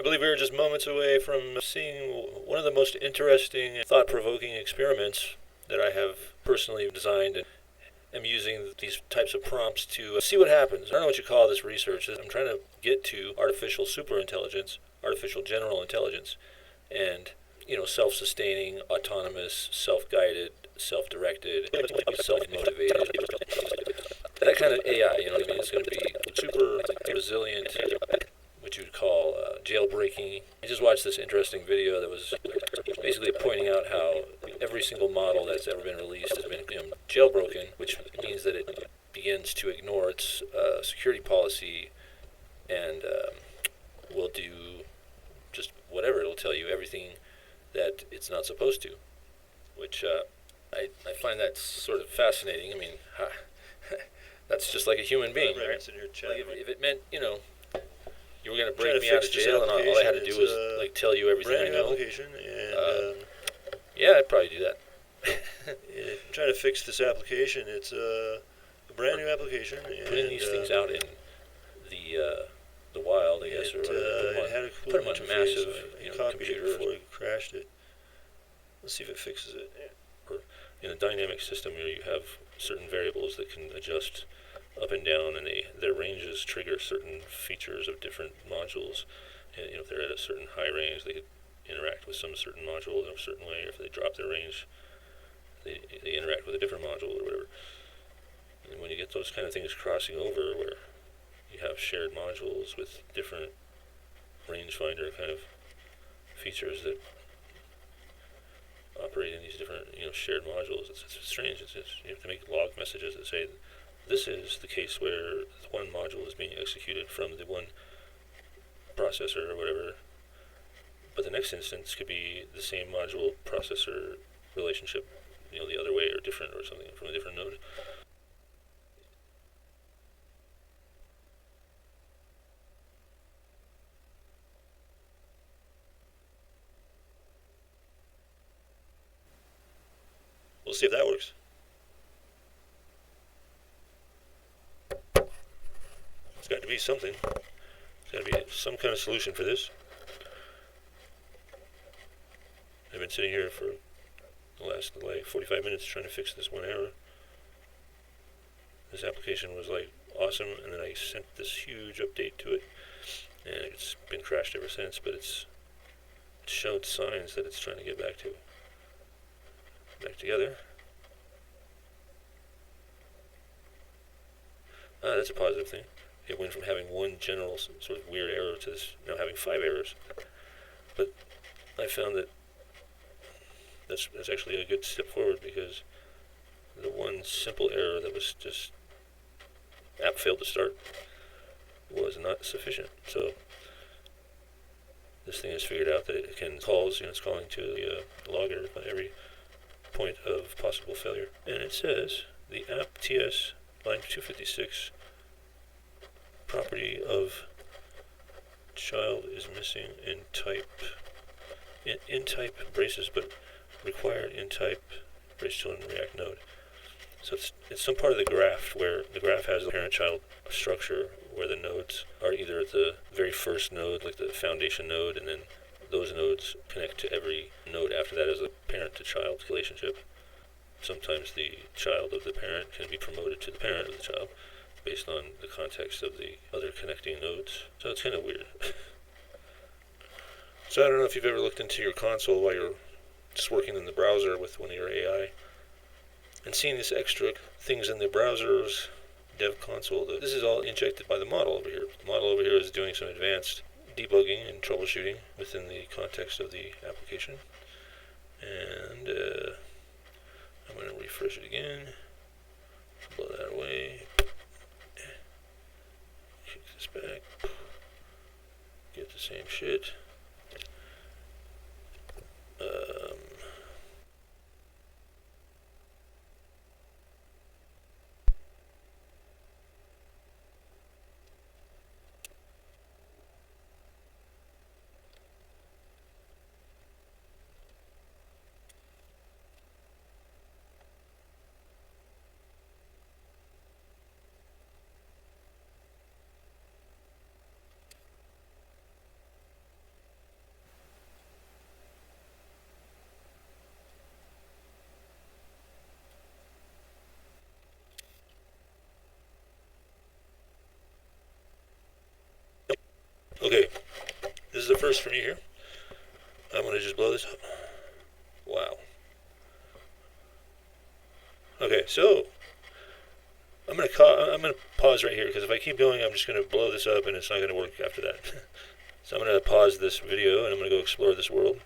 believe we were just moments away from seeing one of the most interesting, thought-provoking experiments that I have personally designed and am using these types of prompts to see what happens. I don't know what you call this research. I'm trying to get to artificial superintelligence, artificial general intelligence, and self-sustaining, autonomous, self-guided, self-directed, self-motivated. That kind of AI, it's going to be super resilient, what you'd call jailbreaking. I just watched this interesting video that was basically pointing out how every single model that's ever been released has been jailbroken, which means that it begins to ignore its security policy and will do just whatever. It'll tell you everything that it's not supposed to, which I find that sort of fascinating. I mean, that's just like a human being, right? Like if it meant, you were going to break me out of jail and all I had to do was tell you everything I know. Application and yeah, I'd probably do that. Trying to fix this application. It's a brand new application. Putting these things out in the wild, I guess, or put them on a massive computer before it crashed it. Let's see if it fixes it. Or in a dynamic system where you have certain variables that can adjust up and down, and their ranges trigger certain features of different modules. And, if they're at a certain high range, they could interact with some certain module in a certain way. Or if they drop their range, they interact with a different module or whatever. And when you get those kind of things crossing over, where you have shared modules with different rangefinder kind of features that operate in these different shared modules, it's strange. You have to make log messages that say this is the case where one module is being executed from the one processor or whatever, but the next instance could be the same module processor relationship, the other way or different or something from a different node. We'll see if that works. It's got to be something. There's got to be some kind of solution for this. I've been sitting here for the last 45 minutes trying to fix this one error. This application was awesome, and then I sent this huge update to it, and it's been crashed ever since, but it's showed signs that it's trying to get back together. That's a positive thing. It went from having one general sort of weird error to this now having 5 errors. But I found that that's actually a good step forward, because the one simple error that was just app failed to start was not sufficient. So this thing has figured out that it can calls, it's calling to the logger at every point of possible failure. And it says the app TS line 256 property of child is missing in type braces, but required in type brace children React node. So it's some part of the graph where the graph has a parent-child structure where the nodes are either at the very first node, like the foundation node, and then those nodes connect to every node after that as a parent-to-child relationship. Sometimes the child of the parent can be promoted to the parent of the child based on the context of the other connecting nodes. So it's kind of weird. So I don't know if you've ever looked into your console while you're just working in the browser with one of your AI and seeing these extra things in the browser's dev console. This is all injected by the model over here. The model over here is doing some advanced debugging and troubleshooting within the context of the application. And I'm going to refresh it again, blow that away, kick this back, get the same shit. Okay, this is the first for me here. I'm going to just blow this up. Wow. Okay, so I'm going to pause right here, because if I keep going, I'm just going to blow this up and it's not going to work after that. So I'm going to pause this video and I'm going to go explore this world.